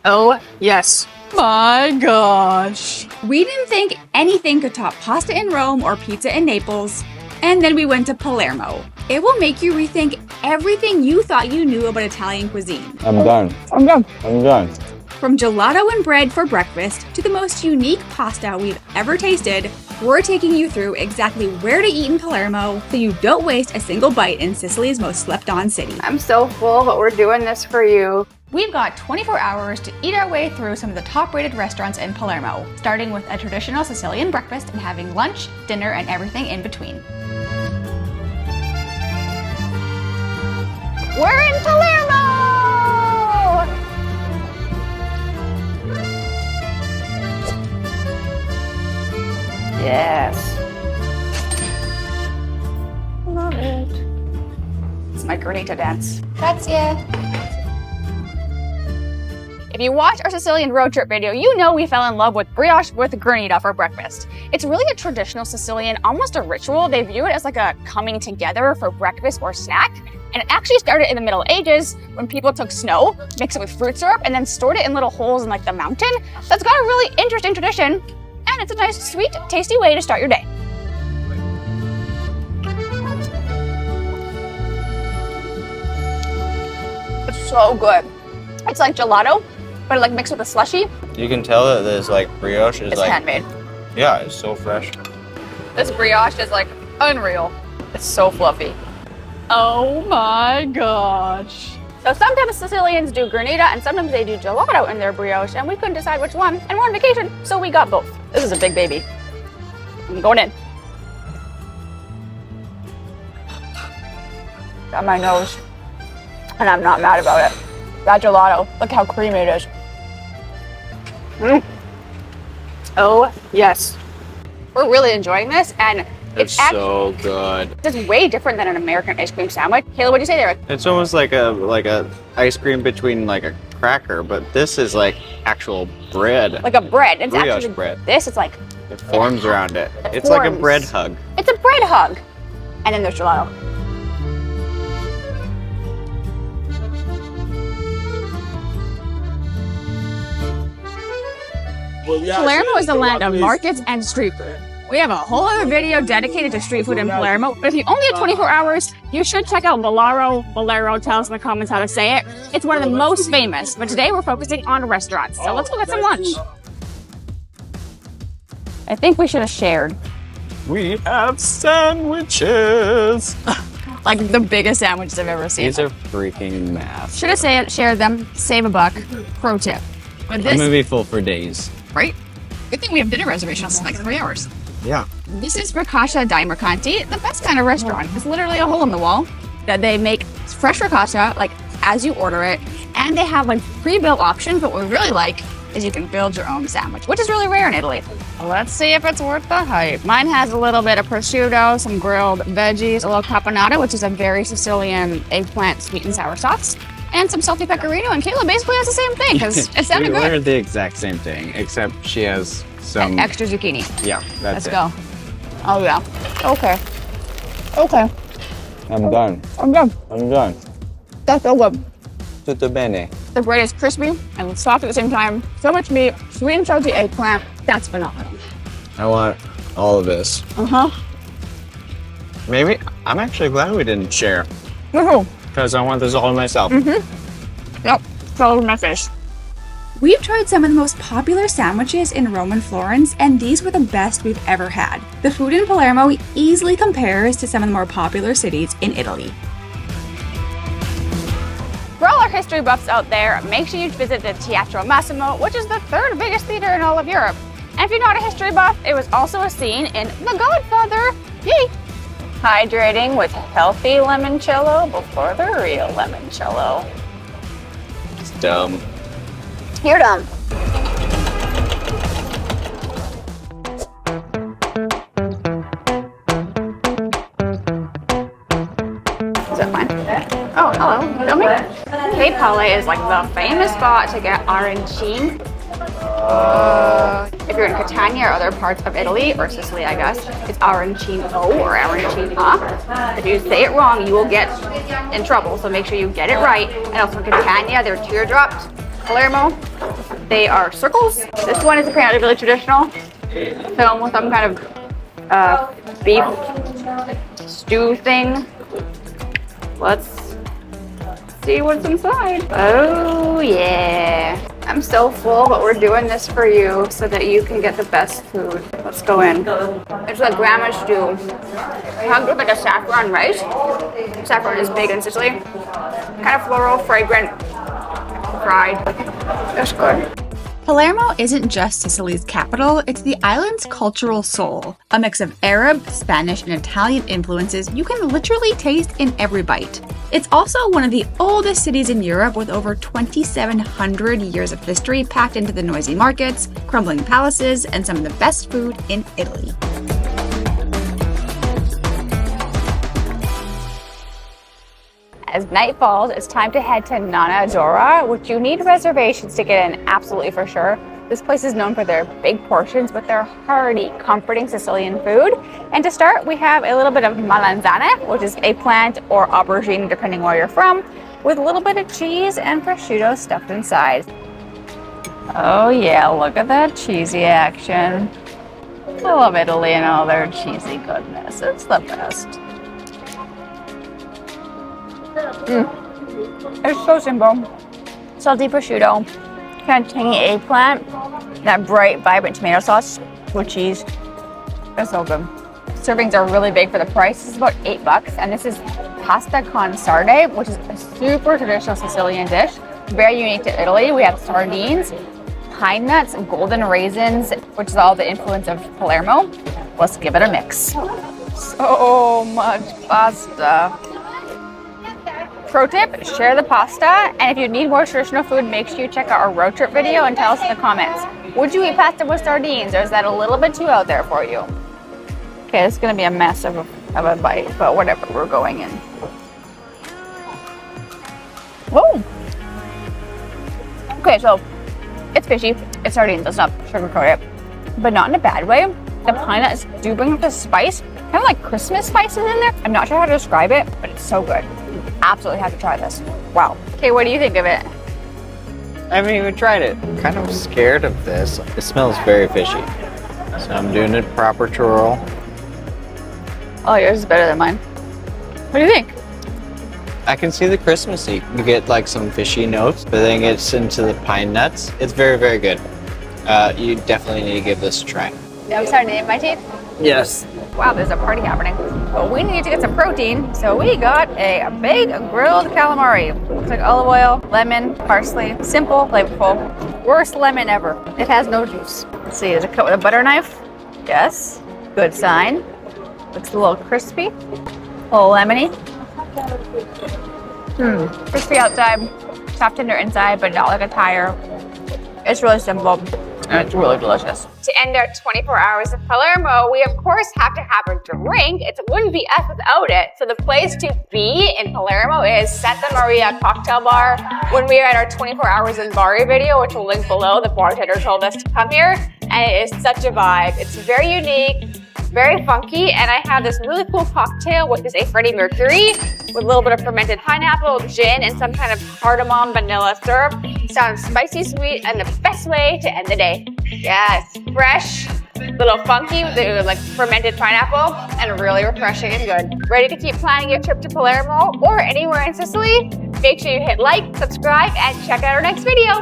Oh, yes. My gosh. We didn't think anything could top pasta in Rome or pizza in Naples. And then we went to Palermo. It will make you rethink everything you thought you knew about Italian cuisine. I'm done. From gelato and bread for breakfast to the most unique pasta we've ever tasted, we're taking you through exactly where to eat in Palermo so you don't waste a single bite in Sicily's most slept-on city. I'm so full, but we're doing this for you. We've got 24 hours to eat our way through some of the top-rated restaurants in Palermo, starting with a traditional Sicilian breakfast and having lunch, dinner, and everything in between. We're in Palermo! Yes. Love it. It's my granita dance. Grazie. If you watch our Sicilian road trip video, you know we fell in love with brioche with granita for breakfast. It's really a traditional Sicilian, almost a ritual. They view it as like a coming together for breakfast or snack. And it actually started in the Middle Ages when people took snow, mixed it with fruit syrup, and then stored it in little holes in like the mountain. So it's got a really interesting tradition, and it's a nice, sweet, tasty way to start your day. It's so good. It's like gelato, but like mixed with a slushie. You can tell that this like brioche is It's handmade. Yeah, it's so fresh. This brioche is like unreal. It's so fluffy. Oh my gosh. So sometimes Sicilians do granita and sometimes they do gelato in their brioche, and we couldn't decide which one, and we're on vacation, so we got both. This is a big baby. I'm going in. Got my nose, and I'm not mad about it. That gelato, look how creamy it is. Oh, yes. We're really enjoying this, and It's so good. it's way different than an American ice cream sandwich. Kayla, what'd you say there? It's almost like a ice cream between like a cracker, but this is like actual bread. Like a bread. It's Brioche actually bread. This is like, It forms around it. It It's like a forms. bread hug. it's a bread hug. And then there's gelato. Palermo is the land of markets and street food. We have a whole other video dedicated to street food in Palermo, but if you only have 24 hours, you should check out Bolero, tell us in the comments how to say it. It's one of the most famous, but today we're focusing on restaurants, so let's go get some lunch. I think we should have shared. We have sandwiches. Like the biggest sandwiches I've ever seen. These are freaking massive. Should have shared them, save a buck, pro tip. But I'm this, gonna be full for days. right? Good thing we have dinner reservations in like 3 hours. Yeah. This is Focacceria Dei Mercanti, the best kind of restaurant. It's literally a hole in the wall that they make fresh focaccia, like as you order it, and they have like pre-built options, but what we really like is you can build your own sandwich, which is really rare in Italy. Let's see if it's worth the hype. Mine has a little bit of prosciutto, some grilled veggies, a little caponata, which is a very Sicilian eggplant sweet and sour sauce, and some salty pecorino, and Kayla basically has the same thing, because it sounded We good. ordered the exact same thing, except she has some. Extra zucchini. Yeah, that's Let's it. go. Oh yeah. Okay. Okay. I'm done. I'm done. I'm done. That's so good. Tutto bene. The bread is crispy and soft at the same time. So much meat, sweet and salty eggplant. That's phenomenal. I want all of this. Uh-huh. Maybe I'm actually glad we didn't share Woohoo. because I want this all to myself. Yep. Fell over my face. We've tried some of the most popular sandwiches in Rome and Florence, and these were the best we've ever had. The food in Palermo easily compares to some of the more popular cities in Italy. For all our history buffs out there, make sure you visit the Teatro Massimo, which is the 3rd biggest theater in all of Europe. And if you're not a history buff, it was also a scene in The Godfather. Yay! Hydrating with healthy limoncello before the real limoncello. It's dumb. You're dumb. Is that fine? Oh, hello. Tell me. Okay, Palle is like the famous spot to get arancini. If you're in Catania or other parts of Italy, or Sicily, I guess, it's arancino or arancina. If you say it wrong, you will get in trouble, so make sure you get it right. And also in Catania, they're teardrops. Palermo, They are circles. This one is apparently really traditional. Filled with some kind of beef stew thing. Let's see what's inside. Oh yeah. I'm so full, but we're doing this for you so that you can get the best food. Let's go in. It's a grandma stew. Hugged with like a saffron rice. Saffron is big in Sicily. Kind of floral, fragrant, fried. That's good. Palermo isn't just Sicily's capital, it's the island's cultural soul. A mix of Arab, Spanish, and Italian influences you can literally taste in every bite. It's also one of the oldest cities in Europe with over 2,700 years of history packed into the noisy markets, crumbling palaces, and some of the best food in Italy. As night falls, it's time to head to Nonna Dora, which you need reservations to get in, absolutely for sure. This place is known for their big portions, but their hearty, comforting Sicilian food. And to start, we have a little bit of melanzane, which is eggplant or aubergine, depending where you're from, with a little bit of cheese and prosciutto stuffed inside. Oh yeah, look at that cheesy action. I love Italy and all their cheesy goodness. It's the best. It's so simple. Salty prosciutto, kind of tangy eggplant, that bright, vibrant tomato sauce with cheese. It's so good. Servings are really big for the price. This is about $8, and this is pasta con sarde, which is a super traditional Sicilian dish. Very unique to Italy. We have sardines, pine nuts, golden raisins, which is all the influence of Palermo. Let's give it a mix. So much pasta. Pro tip, share the pasta, and if you need more traditional food, make sure you check out our road trip video and tell us in the comments. Would you eat pasta with sardines, or is that a little bit too out there for you? Okay, it's gonna be a mess of a bite, but whatever, we're going in. Whoa! Okay, so it's fishy, it's sardines, let's not sugarcoat it, but not in a bad way. The pine nuts do bring up the spice, kind of like Christmas spices in there. I'm not sure how to describe it, but it's so good. Absolutely have to try this. Wow. Okay, what do you think of it? I haven't even tried it. I'm kind of scared of this. It smells very fishy. So I'm doing it proper twirl. Oh, yours is better than mine. What do you think? I can see the Christmassy. You get like some fishy notes, but then it gets into the pine nuts. It's very, very good. You definitely need to give this a try. I'm starting to name my teeth. Yes. Wow, there's a party happening. But we need to get some protein, so we got a big grilled calamari. Looks like olive oil, lemon, parsley, simple, flavorful. Worst lemon ever. It has no juice. Let's see, is it cut with a butter knife? Yes, good sign. Looks a little crispy, a little lemony. Crispy outside, soft tender inside, but not like a tire. It's really simple. And it's really delicious. To end our 24 hours in Palermo, we of course have to have a drink. It wouldn't be us without it. So the place to be in Palermo is Sartoria Cocktail Bar. When we were at our 24 hours in Bari video, which we'll link below, the bartender told us to come here, and it is such a vibe. It's very unique, very funky, and I have this really cool cocktail, which is a Freddie Mercury with a little bit of fermented pineapple, gin, and some kind of cardamom vanilla syrup. Sounds spicy, sweet, and the best way to end the day. Yes, fresh, little funky with the like fermented pineapple, and really refreshing and good. Ready to keep planning your trip to Palermo or anywhere in Sicily? Make sure you hit like, subscribe, and check out our next video.